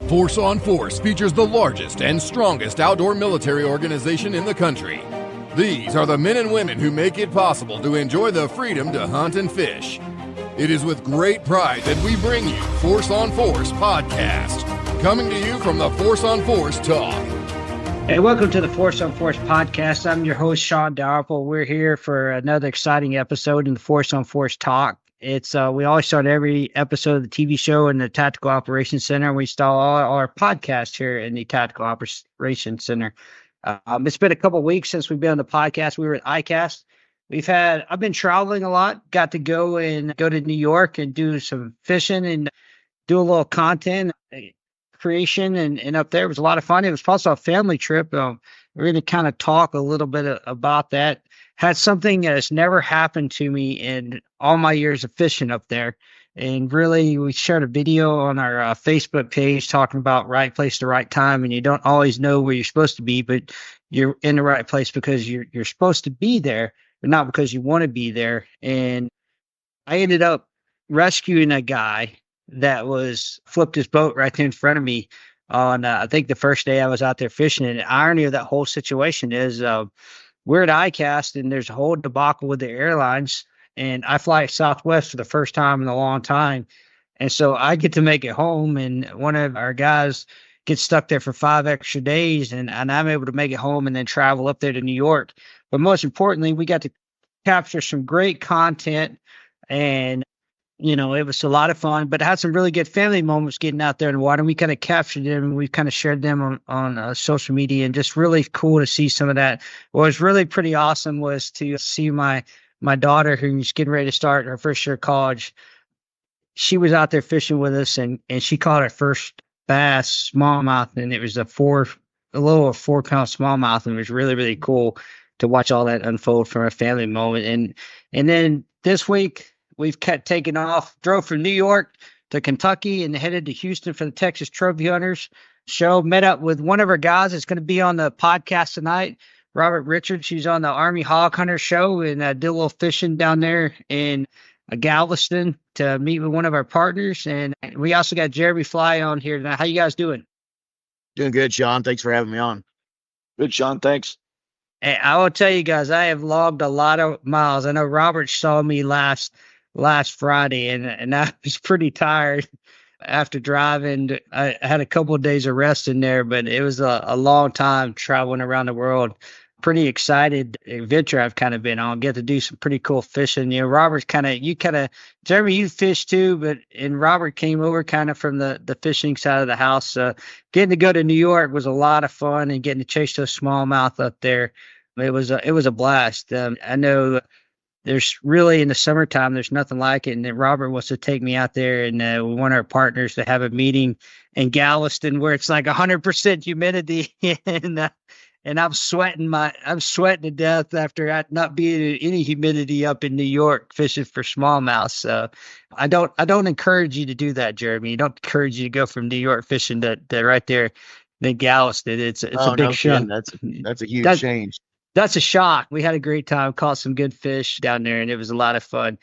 Force on Force features the largest and strongest outdoor military organization in the country. These are the men and women who make it possible to enjoy the freedom to hunt and fish. It is with great pride that we bring you Force on Force podcast, coming to you from the Force on Force Talk. Hey, welcome to the Force on Force podcast. I'm your host, Shawn Dalrymple. We're here for another exciting episode in the Force on Force Talk. It's we always start every episode of the TV show in the Tactical Operations Center, and we start all our podcasts here in the Tactical Operations Center. It's been a couple of weeks since we've been on the podcast. We were at ICAST. I've been traveling a lot. Got to go to New York and do some fishing and do a little content creation and up there. It was a lot of fun. It was also a family trip. We're going to kind of talk a little bit about that. Had something that has never happened to me in all my years of fishing up there. And really, we shared a video on our Facebook page talking about right place to right time. And you don't always know where you're supposed to be, but you're in the right place because you're supposed to be there, but not because you want to be there. And I ended up rescuing a guy that was flipped his boat right there in front of me on, I think the first day I was out there fishing. And the irony of that whole situation is we're at ICAST and there's a whole debacle with the airlines. And I fly Southwest for the first time in a long time. And so I get to make it home. And one of our guys gets stuck there for 5 extra days. And I'm able to make it home and then travel up there to New York. But most importantly, we got to capture some great content. And, you know, it was a lot of fun, but I had some really good family moments getting out there in the water. And we kind of captured them and we've kind of shared them on social media, and just really cool to see some of that. What was really pretty awesome was to see my daughter, who's getting ready to start her first year of college. She was out there fishing with us and she caught her first bass smallmouth, and it was a little 4-pound smallmouth, and it was really, really cool to watch all that unfold from a family moment. And then this week, we've taken off, drove from New York to Kentucky and headed to Houston for the Texas Trophy Hunters show. Met up with one of our guys that's going to be on the podcast tonight, Robert Richards. She's on the Army Hog Hunter show, and did a little fishing down there in Galveston to meet with one of our partners. And we also got Jeremy Fly on here tonight. How you guys doing? Doing good, Shawn. Thanks for having me on. Good, Shawn. Thanks. Hey, I will tell you guys, I have logged a lot of miles. I know Robert saw me last Friday, and I was pretty tired after driving. I had a couple of days of rest in there, but it was a long time traveling around the world. Pretty excited adventure I've kind of been on. Get to do some pretty cool fishing. You know, Robert's Jeremy, you fish too, and Robert came over kind of from the fishing side of the house. So getting to go to New York was a lot of fun, and getting to chase those smallmouth up there. It was a blast. I know there's really, in the summertime, there's nothing like it. And then Robert wants to take me out there, and we want our partners to have a meeting in Galveston where it's like 100% humidity, and I'm sweating to death after not being in any humidity up in New York fishing for smallmouth. So I don't encourage you to do that, Jeremy. I don't encourage you to go from New York fishing to right there in Galveston. It's a big shock. That's a huge change. That's a shock. We had a great time, caught some good fish down there, and it was a lot of fun.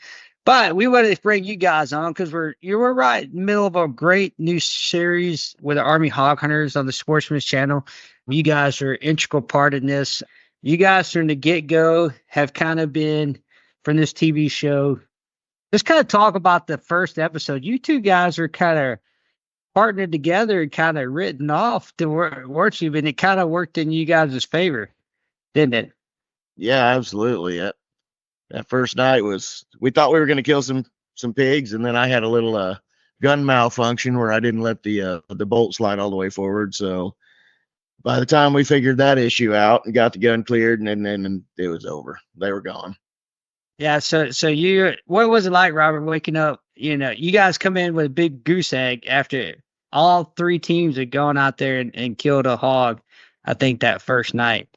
But we wanted to bring you guys on because we're right in the middle of a great new series with the Army Hog Hunters on the Sportsman's Channel. You guys are an integral part in this. You guys from the get-go have kind of been, from this TV show, just kind of talk about the first episode. You two guys are kind of partnered together and kind of written off to weren't you? And it kind of worked in you guys' favor, didn't it? Yeah, absolutely. That first night we thought we were going to kill some pigs, and then I had a little gun malfunction where I didn't let the bolt slide all the way forward. So by the time we figured that issue out and got the gun cleared, and then it was over. They were gone. Yeah. So what was it like, Robert, waking up? You know, you guys come in with a big goose egg after all 3 teams had gone out there and killed a hog, I think, that first night.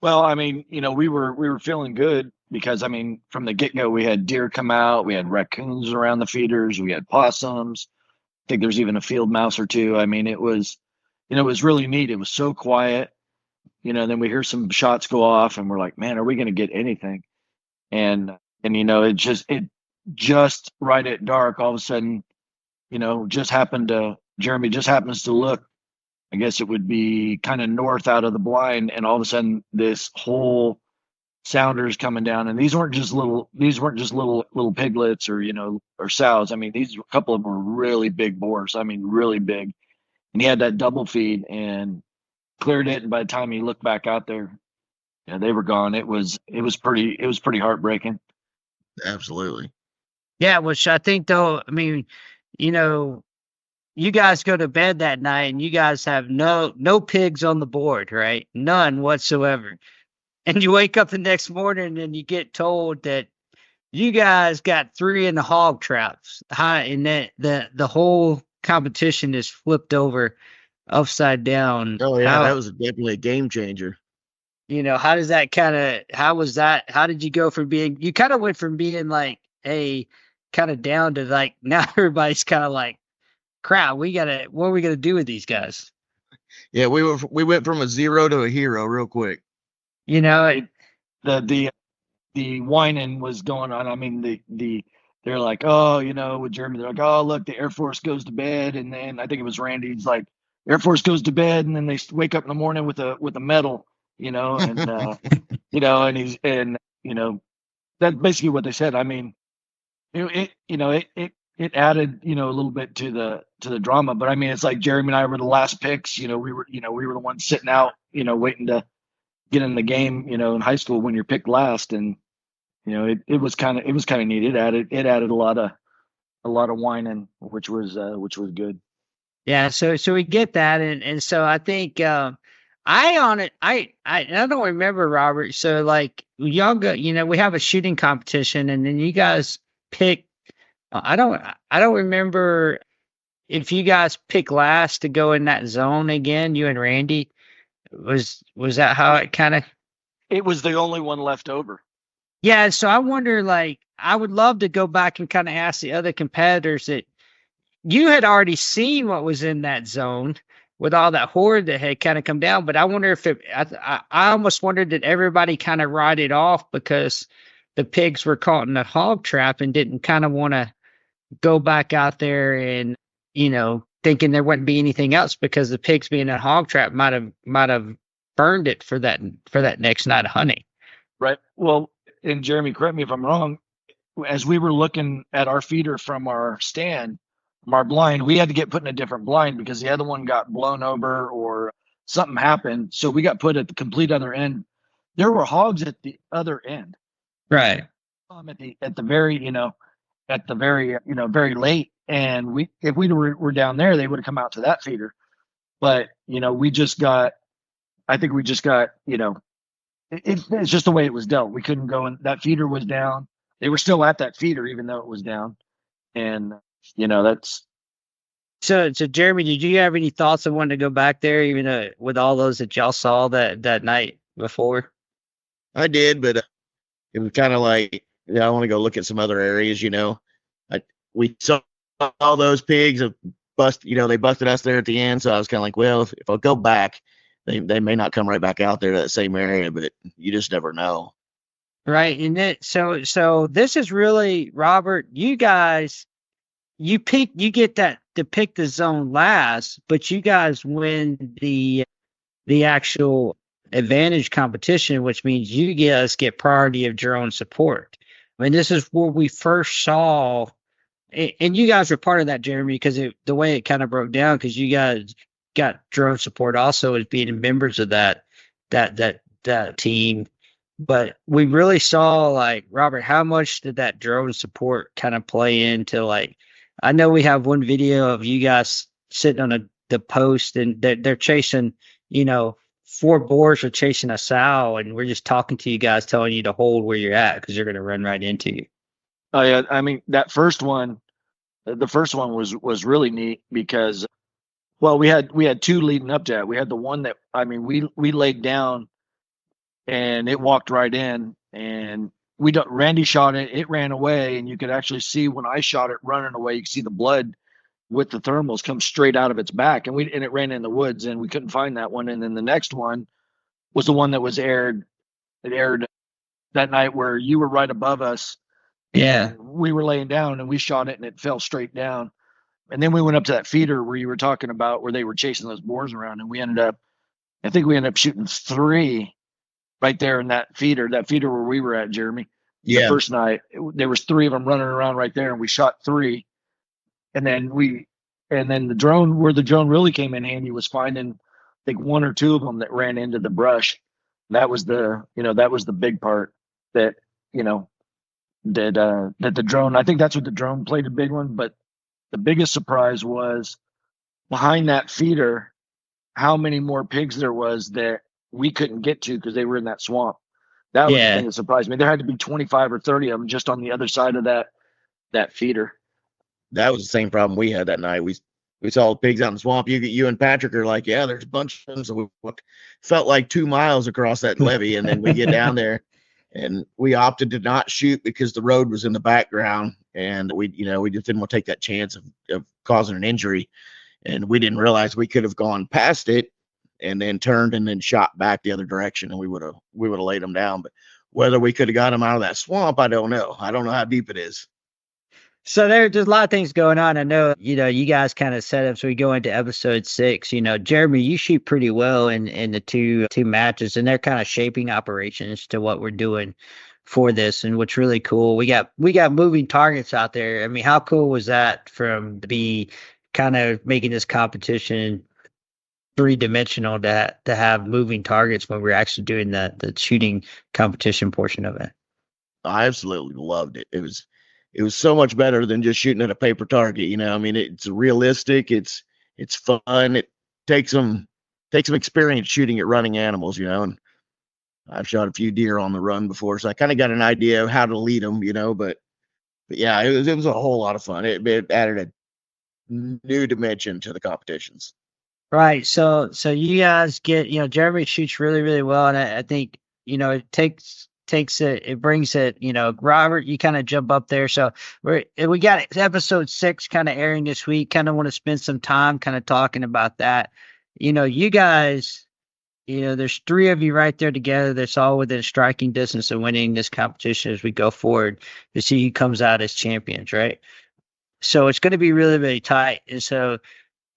Well, I mean, you know, we were feeling good because, I mean, from the get-go, we had deer come out, we had raccoons around the feeders, we had possums. I think there's even a field mouse or two. I mean, it was really neat. It was so quiet, you know. Then we hear some shots go off, and we're like, man, are we going to get anything? And you know, it just right at dark, all of a sudden, you know, just happened to Jeremy just happens to look, I guess it would be kind of north out of the blind, and all of a sudden this whole sounders coming down, and these weren't just little piglets or or sows. I mean, these a couple of them were really big boars. I mean, really big. And he had that double feed and cleared it. And by the time he looked back out there, yeah, they were gone. It was pretty heartbreaking. Absolutely. Yeah, which I think though, I mean, you know, you guys go to bed that night and you guys have no pigs on the board, right? None whatsoever. And you wake up the next morning and you get told that you guys got 3 in the hog traps. And that the whole competition is flipped over upside down. Oh yeah, that was definitely a game changer. How does that how was that? How did you go from you kind of went from being like, hey, kind of down to like, now everybody's kind of like, crap, what are we gonna do with these guys? Yeah, we went from a 0 to a hero real quick. The whining was going on. I mean, they're like, oh, with Jeremy, they're like, oh, look, the Air Force goes to bed, and then I think it was Randy's like, Air Force goes to bed, and then they wake up in the morning with a medal, and and that's basically what they said. I mean, it added a little bit to the drama, but I mean, it's like Jeremy and I were the last picks. We were the ones sitting out, waiting to get in the game, in high school when you're picked last, and it was kind of neat. It added a lot of whining, which was good. Yeah, so we get that, and so I think I don't remember, Robert. So like y'all go, we have a shooting competition, and then you guys pick. I don't remember if you guys pick last to go in that zone again. You and Randy, was that how it kind of? It was the only one left over. Yeah, so I wonder, like, I would love to go back and kind of ask the other competitors that you had already seen what was in that zone with all that horde that had kind of come down. But I wonder if I almost wondered that everybody kind of ride it off because the pigs were caught in a hog trap and didn't kind of want to go back out there and, thinking there wouldn't be anything else because the pigs being in a hog trap might have burned it for that next night of hunting. Right. Well, and Jeremy, correct me if I'm wrong, as we were looking at our feeder from our stand, from our blind, we had to get put in a different blind because the other one got blown over or something happened. So we got put at the complete other end. There were hogs at the other end. Right. At the very, very late. And if we were down there, they would have come out to that feeder. But, I think we just got, it's just the way it was dealt. We couldn't go in. That feeder was down. They were still at that feeder, even though it was down. And, that's. So Jeremy, did you have any thoughts of wanting to go back there, even with all those that y'all saw that night before? I did, but it was kind of like, I want to go look at some other areas, we saw all those pigs they busted us there at the end. So I was kind of like, well, if I go back, they may not come right back out there to that same area, but you just never know. Right. And so this is really, Robert, you guys, you get to pick the zone last, but you guys win the actual advantage competition, which means you guys get priority of drone support. I mean, this is where we first saw, and you guys were part of that, Jeremy, because the way it kind of broke down, because you guys got drone support also as being members of that team. But we really saw, like, Robert, how much did that drone support kind of play into, like, I know we have one video of you guys sitting on the post and they're chasing, 4 boars are chasing a sow, and we're just talking to you guys, telling you to hold where you're at because they're going to run right into you. Oh yeah, I mean the first one was really neat because, well, we had 2 leading up to that. We had the one that, I mean, we laid down and it walked right in, and Randy shot it. It ran away, and you could actually see when I shot it running away. You could see the blood with the thermals come straight out of its back, and it ran in the woods, and we couldn't find that one. And then the next one was the one that was aired. It aired that night where you were right above us. Yeah, we were laying down, and we shot it, and it fell straight down. And then we went up to that feeder where you were talking about, where they were chasing those boars around, and I think we ended up shooting 3 right there in that feeder where we were at, Jeremy. The Yeah. first night, there was 3 of them running around right there, and we shot 3. And then the drone, where the drone really came in handy, was finding, I think, 1 or 2 of them that ran into the brush. That was the big part that, that the drone, I think that's what the drone played a big one. But the biggest surprise was behind that feeder, how many more pigs there was that we couldn't get to because they were in that swamp. That was the thing that surprised me. There had to be 25 or 30 of them just on the other side of that feeder. That was the same problem we had that night. We saw the pigs out in the swamp. You and Patrick are like, yeah, there's a bunch of them. So we felt like 2 miles across that levee, and then we get down there, and we opted to not shoot because the road was in the background, and we just didn't want to take that chance of causing an injury, and we didn't realize we could have gone past it and then turned and then shot back the other direction, and we would have laid them down. But whether we could have got them out of that swamp, I don't know. I don't know how deep it is. So there's a lot of things going on. I know, you guys kind of set up. So we go into episode 6. Jeremy, you shoot pretty well in the two matches, and they're kind of shaping operations to what we're doing for this. And what's really cool, we got moving targets out there. I mean, how cool was that from to be kind of making this competition 3-dimensional to have moving targets when we're actually doing the shooting competition portion of it? I absolutely loved it. It was so much better than just shooting at a paper target. I mean, it's realistic. It's fun. It takes some experience shooting at running animals, and I've shot a few deer on the run before, so I kind of got an idea of how to lead them, but yeah, it was a whole lot of fun. It added a new dimension to the competitions. Right. So you guys get, Jeremy shoots really, really well. And I think, it takes it brings it, Robert, you kind of jump up there. So we got episode 6 kind of airing this week. Kind of want to spend some time kind of talking about that. You guys, there's 3 of you right there together. That's all within striking distance of winning this competition as we go forward to see who comes out as champions, right? So it's going to be really, really tight. And so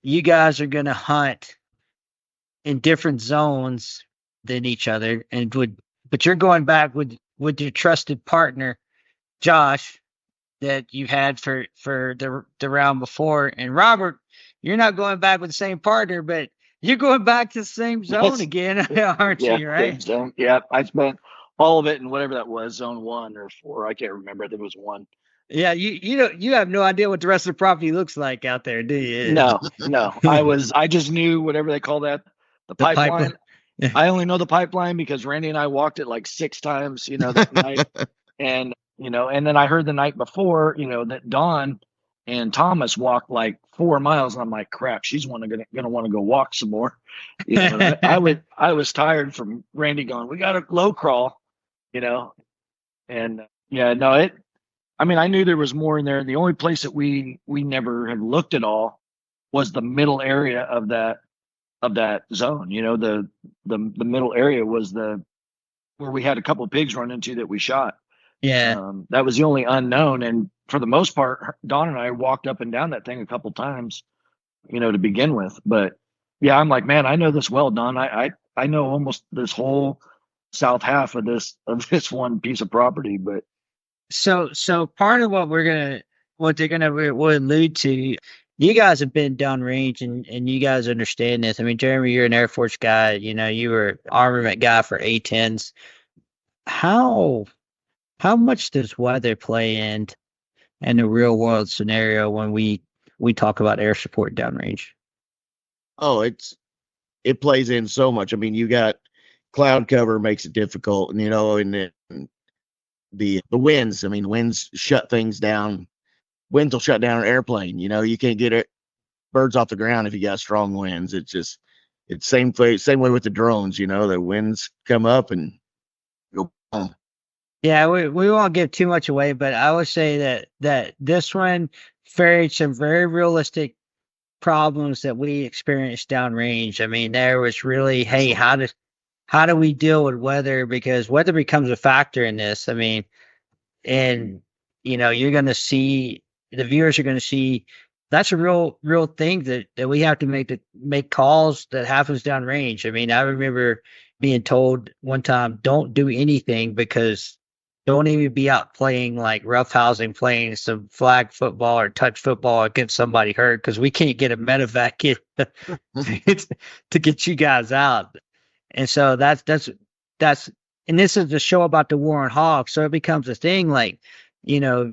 you guys are going to hunt in different zones than each other, but you're going back with your trusted partner, Josh, that you had for the round before. And Robert, you're not going back with the same partner, but you're going back to the same zone again, aren't you? Right? Zone. Yeah, I spent all of it in whatever that was, zone 1 or 4. I can't remember. I think it was 1. Yeah, you have no idea what the rest of the property looks like out there, do you? No. I just knew whatever they call that, the pipeline. Yeah. I only know the pipeline because Randy and I walked it like 6 times, that night. And, and then I heard the night before, that Dawn and Thomas walked like 4 miles. And I'm like, crap, she's gonna want to go walk some more. I was tired from Randy going, we got a low crawl, and yeah, no, I knew there was more in there. The only place that we never had looked at all was the middle area of that zone. The middle area was where we had a couple of pigs run into that we shot. Yeah. That was the only unknown. And for the most part, Don and I walked up and down that thing a couple times, to begin with. But yeah, I'm like, man, I know this well, Don. I know almost this whole south half of this one piece of property. But so part of what they're gonna will allude to, you guys have been downrange and you guys understand this. I mean, Jeremy, you're an Air Force guy. You were an armament guy for A-10s. How much does weather play in the real world scenario when we talk about air support downrange? Oh, it plays in so much. I mean, you got cloud cover makes it difficult, and and the winds. I mean, winds shut things down. Winds will shut down an airplane. You can't get birds off the ground if you got strong winds. It's same way with the drones. The winds come up and go boom. Yeah, we won't give too much away, but I would say that this one faced some very realistic problems that we experienced downrange. I mean, there was really, hey, how do we deal with weather? Because weather becomes a factor in this. I mean, and you're going to see, the viewers are going to see that's a real thing that we have to make calls that happens downrange. I mean, I remember being told one time, don't do anything because don't even be out playing like roughhousing, playing some flag football or touch football against somebody hurt because we can't get a medevac in to get you guys out. And so that's and this is the show about the war on hogs, so it becomes a thing like,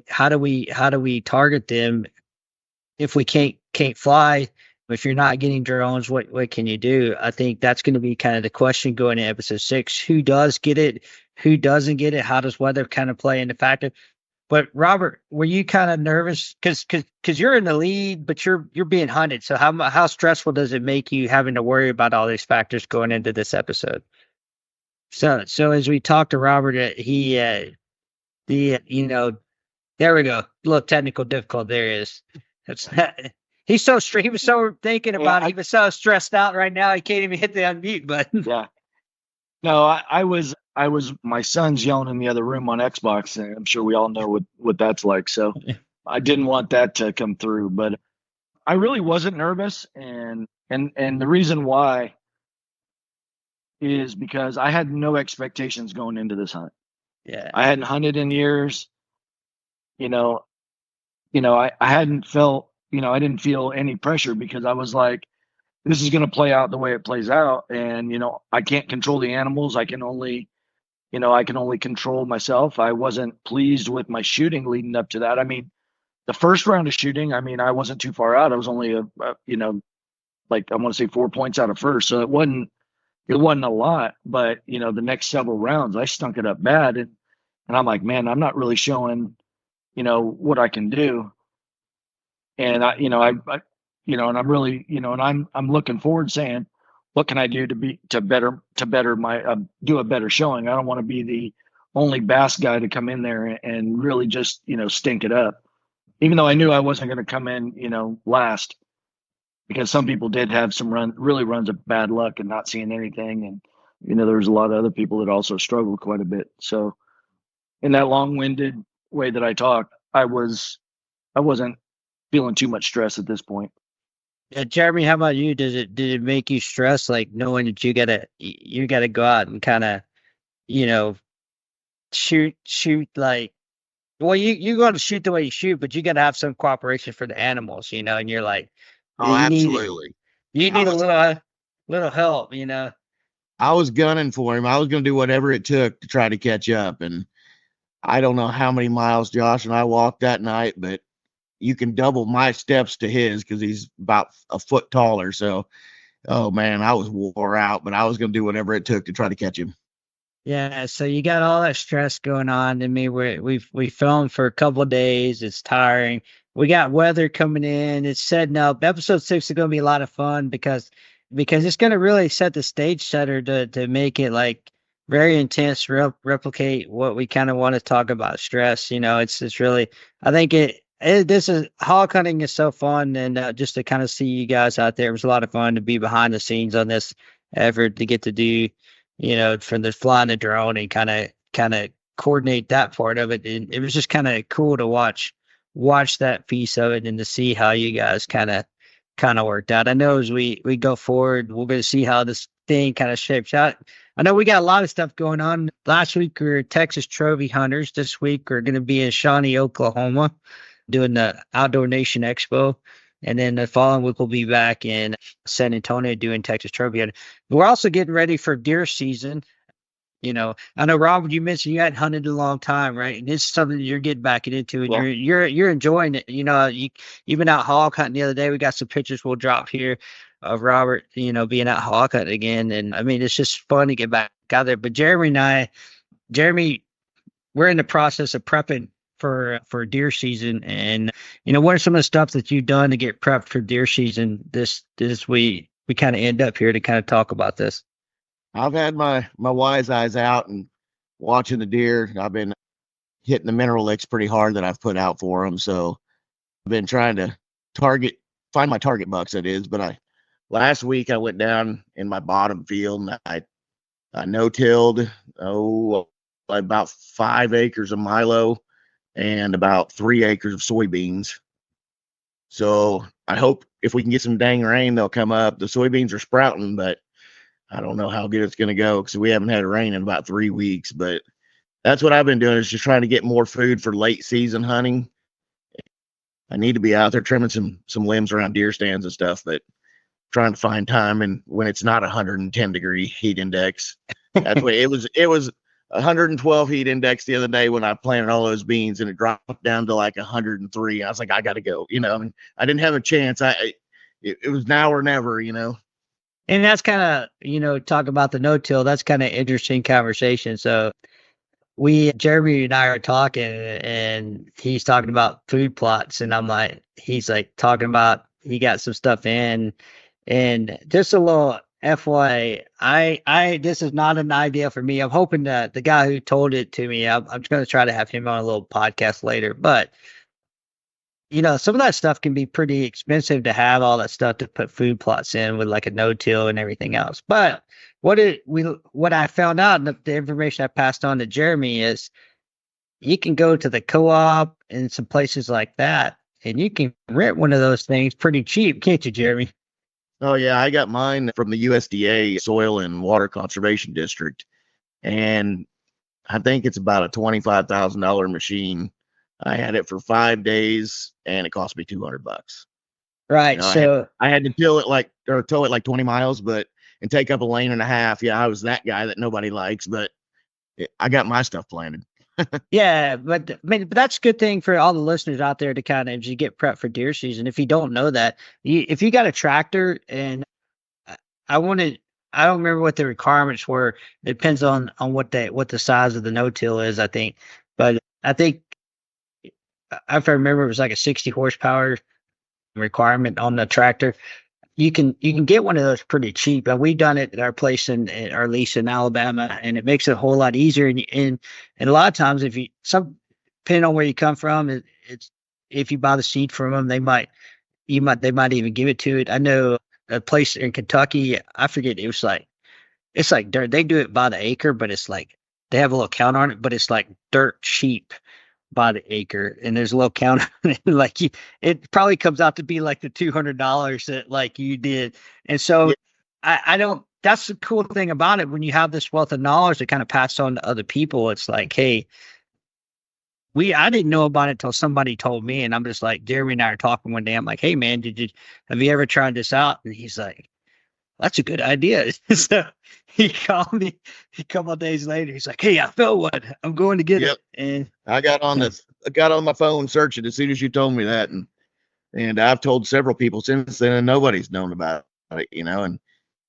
how do we target them if we can't fly? If you're not getting drones, what can you do? I think that's going to be kind of the question going into episode 6. Who does get it? Who doesn't get it? How does weather kind of play into factor? But Robert, were you kind of nervous because you're in the lead, but you're being hunted? So how stressful does it make you having to worry about all these factors going into this episode? So as we talked to Robert, he the there we go. A little technical difficult. There is. It's he's so he was so thinking about it. He was so stressed out right now. He can't even hit the unmute button. Yeah. No, I was my son's yelling in the other room on Xbox, and I'm sure we all know what that's like. So I didn't want that to come through, but I really wasn't nervous, and the reason why is because I had no expectations going into this hunt. Yeah. I hadn't hunted in years. You know, I hadn't felt, I didn't feel any pressure because I was like, this is going to play out the way it plays out. And, I can't control the animals. I can only control myself. I wasn't pleased with my shooting leading up to that. I mean, the first round of shooting, I mean, I wasn't too far out. I was only like I want to say 4 points out of first. So it wasn't a lot, but the next several rounds I stunk it up bad. And I'm like, man, I'm not really showing, what I can do. And and I'm really, and I'm looking forward saying, what can I do to better my, do a better showing? I don't want to be the only bass guy to come in there and really just, stink it up. Even though I knew I wasn't going to come in, last, because some people did have some runs of bad luck and not seeing anything. And, there was a lot of other people that also struggled quite a bit. So in that long-winded way that I talk, I wasn't feeling too much stress at this point. Yeah, Jeremy, how about you? Did it make you stress, like knowing that you gotta go out and kind of, you know, shoot like, well, you got to shoot the way you shoot, but you got to have some cooperation for the animals, and you're like, Oh, you need absolutely. you need a little help. I was gunning for him. I was going to do whatever it took to try to catch up. And I don't know how many miles Josh and I walked that night, but you can double my steps to his because he's about a foot taller. So, oh man, I was wore out, but I was going to do whatever it took to try to catch him. Yeah, so you got all that stress going on. I mean, we filmed for a couple of days. It's tiring. We got weather coming in. It's setting up. Episode 6 is going to be a lot of fun because it's going to really set the stage setter to make it like very intense, replicate what we kind of want to talk about stress. It's really, I think this is hog hunting is so fun, and just to kind of see you guys out there, it was a lot of fun to be behind the scenes on this effort to get to do. From the flying the drone and kind of coordinate that part of it. And it was just kind of cool to watch that piece of it and to see how you guys kind of worked out. I know as we go forward, we're going to see how this thing kind of shapes out. I know we got a lot of stuff going on. Last week we were Texas Trophy Hunters. This week we're going to be in Shawnee, Oklahoma, doing the Outdoor Nation Expo. And then the following week we'll be back in San Antonio doing Texas Trophy Hunter. We're also getting ready for deer season. I know, Robert, you mentioned you hadn't hunted in a long time, right? And this is something that you're getting back into, and you're enjoying it. You've been out hog hunting the other day. We got some pictures we'll drop here of Robert, being out hog hunting again. And I mean, it's just fun to get back out there. But Jeremy, we're in the process of prepping for deer season, and what are some of the stuff that you've done to get prepped for deer season this we kind of end up here to kind of talk about this? I've had my wise eyes out and watching the deer. I've been hitting the mineral licks pretty hard that I've put out for them. So I've been trying to find my target bucks, that is. But last week I went down in my bottom field and I no-tilled about 5 acres of milo and about 3 acres of soybeans. So I hope if we can get some dang rain, they'll come up. The soybeans are sprouting, but I don't know how good it's going to go because we haven't had rain in about 3 weeks. But that's what I've been doing, is just trying to get more food for late season hunting. I need to be out there trimming some limbs around deer stands and stuff, but trying to find time, and when it's not 110-degree heat index. That's what it was 112 heat index the other day when I planted all those beans, and it dropped down to like 103. I was like, I got to go, and I didn't have a chance. It was now or never, And that's kind of, talk about the no-till. That's kind of interesting conversation. So Jeremy and I are talking, and he's talking about food plots, and he's like talking about he got some stuff in, and just a little FYI, this is not an idea for me. I'm hoping that the guy who told it to me, I'm going to try to have him on a little podcast later, but some of that stuff can be pretty expensive to have all that stuff to put food plots in with like a no-till and everything else. But what I found out, and the information I passed on to Jeremy, is you can go to the co-op and some places like that, and you can rent one of those things pretty cheap, can't you, Jeremy? Oh yeah, I got mine from the USDA Soil and Water Conservation District, and I think it's about a $25,000 machine. I had it for 5 days, and it cost me $200. Right. So I had to tow it like 20 miles, and take up a lane and a half. Yeah, I was that guy that nobody likes, but I got my stuff planted. Yeah, but that's a good thing for all the listeners out there to kind of, as you get prepped for deer season. If you don't know that, if you got a tractor, and I don't remember what the requirements were. It depends on what the size of the no-till is, I think. But I think, if I remember, it was like a 60 horsepower requirement on the tractor. You can get one of those pretty cheap. And we've done it at our place in our lease in Alabama, and it makes it a whole lot easier. And a lot of times, depending on where you come from, it's if you buy the seed from them, they might even give it to it. I know a place in Kentucky, I forget, it's like dirt. They do it by the acre, but it's like they have a little count on it, but it's like dirt cheap by the acre, and there's a little count on it. Like it probably comes out to be like the $200 that like you did. And so I don't, that's the cool thing about it. When you have this wealth of knowledge to kind of pass on to other people, it's like, hey, I didn't know about it until somebody told me. And I'm just like, Jeremy and I are talking one day. I'm like, hey man, have you ever tried this out? And he's like, that's a good idea. So he called me a couple of days later. He's like, hey, I felt one. I'm going to get it. And I got on my phone searching as soon as you told me that. And I've told several people since then, and nobody's known about it,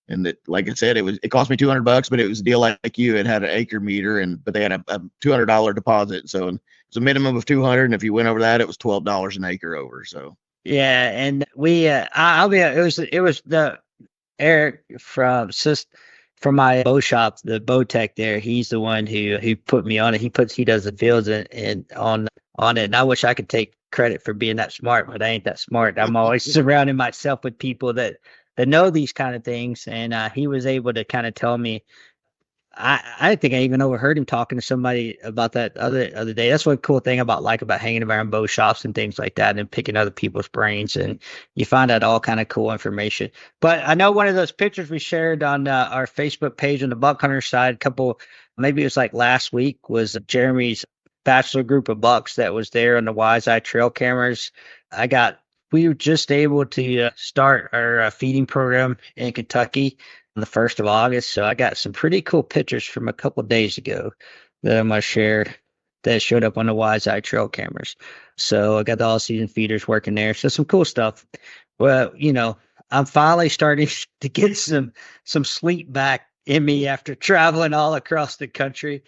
and that, like I said, it cost me $200, but it was a deal like you. It had an acre meter, but they had a $200 deposit. So it's a minimum of 200. And if you went over that, it was $12 an acre over. So yeah. And it was the Eric from my bow shop, the bow tech there. He's the one who put me on it. He does the fields and on it. And I wish I could take credit for being that smart, but I ain't that smart. I'm always surrounding myself with people that know these kind of things. And he was able to kind of tell me. I think I even overheard him talking to somebody about that other day. That's one cool thing about hanging around bow shops and things like that, and picking other people's brains, and you find out all kind of cool information. But I know one of those pictures we shared on our Facebook page on the Buck Hunter side, maybe it was like last week, was Jeremy's bachelor group of bucks that was there on the Wise Eye trail cameras. We were just able to start our feeding program in Kentucky on the 1st of August. So I got some pretty cool pictures from a couple of days ago that I'm going to share that showed up on the Wise Eye trail cameras. So I got the all season feeders working there. So some cool stuff. Well, I'm finally starting to get some sleep back in me after traveling all across the country.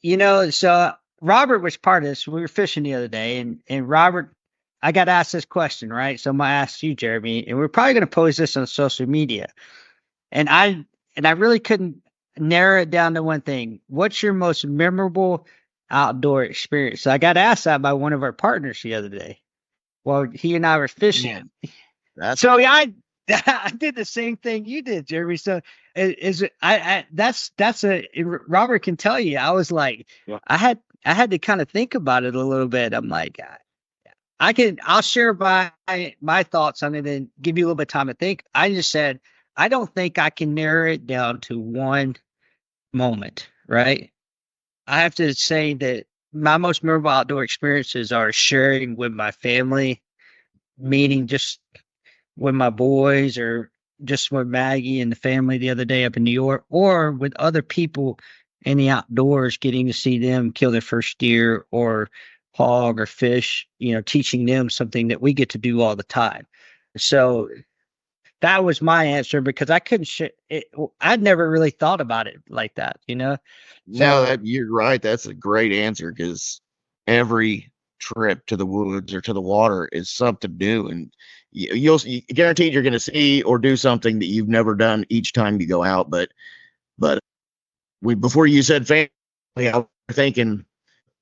So Robert was part of this. We were fishing the other day, and Robert, I got asked this question, right? So I'm going to ask you, Jeremy, and we're probably going to post this on social media. And I really couldn't narrow it down to one thing. What's your most memorable outdoor experience? So I got asked that by one of our partners the other day. Well, he and I were fishing. I did the same thing you did, Jeremy. So Robert can tell you. I was like, I had to kind of think about it a little bit. I'm like, I'll share my thoughts on it and give you a little bit of time to think. I just said, I don't think I can narrow it down to one moment, right? I have to say that my most memorable outdoor experiences are sharing with my family, meaning just with my boys or just with Maggie and the family the other day up in New York, or with other people in the outdoors, getting to see them kill their first deer or hog or fish, teaching them something that we get to do all the time. So that was my answer because I couldn't I'd never really thought about it like that, No, So that you're right. That's a great answer because every trip to the woods or to the water is something new, and you'll guaranteed you're going to see or do something that you've never done each time you go out. But before you said family, I was thinking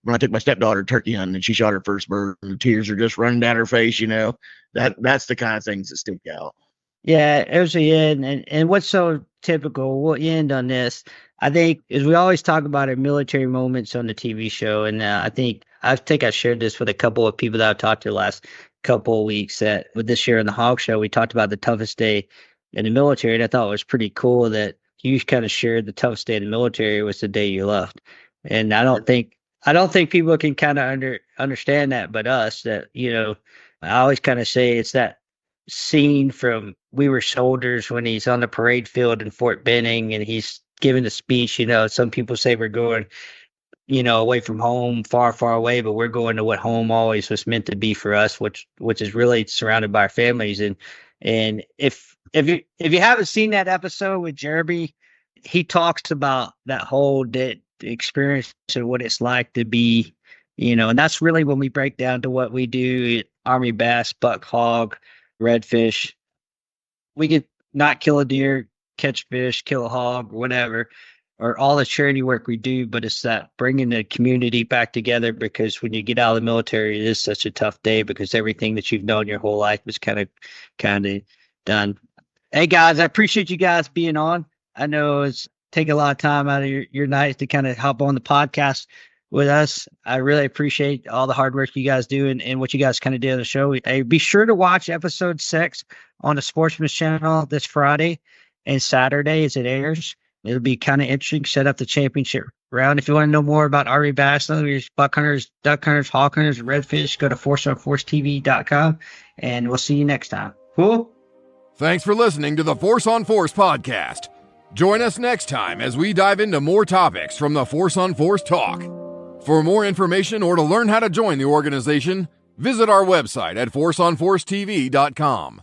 when I took my stepdaughter turkey hunting and she shot her first bird, and the tears are just running down her face. That's the kind of things that stick out. yeah, it was the end. And what's so typical, we'll end on this. I think, is we always talk about our military moments on the TV show. And I think I shared this with a couple of people that I've talked to the last couple of weeks that with this year on the Hog Show, we talked about the toughest day in the military. And I thought it was pretty cool that you kind of shared the toughest day in the military was the day you left. And I don't think people can kind of understand that, but us that, I always kind of say it's that scene from We Were Soldiers when he's on the parade field in Fort Benning and he's giving the speech. Some people say we're going, away from home, far, far away, but we're going to what home always was meant to be for us, which is really surrounded by our families. And if you haven't seen that episode with Jeremy, he talks about that whole experience and what it's like to be, and that's really when we break down to what we do: Army bass, buck, hog, redfish. We could not kill a deer, catch fish, kill a hog, whatever, or all the charity work we do, but it's that bringing the community back together, because when you get out of the military, it is such a tough day because everything that you've known your whole life is kind of done. Hey guys, I appreciate you guys being on. I know it's take a lot of time out of your night to kind of hop on the podcast with us. I really appreciate all the hard work you guys do and what you guys kind of did on the show. Hey, be sure to watch episode 6 on the Sportsman's Channel this Friday and Saturday as it airs. It'll be kind of interesting. Set up the championship round. If you want to know more about Army bass, buck hunters, duck hunters, hawk hunters, redfish, go to forceonforcetv.com, and we'll see you next time. Cool? Thanks for listening to the Force on Force podcast. Join us next time as we dive into more topics from the Force on Force Talk. For more information or to learn how to join the organization, visit our website at forceonforcetv.com.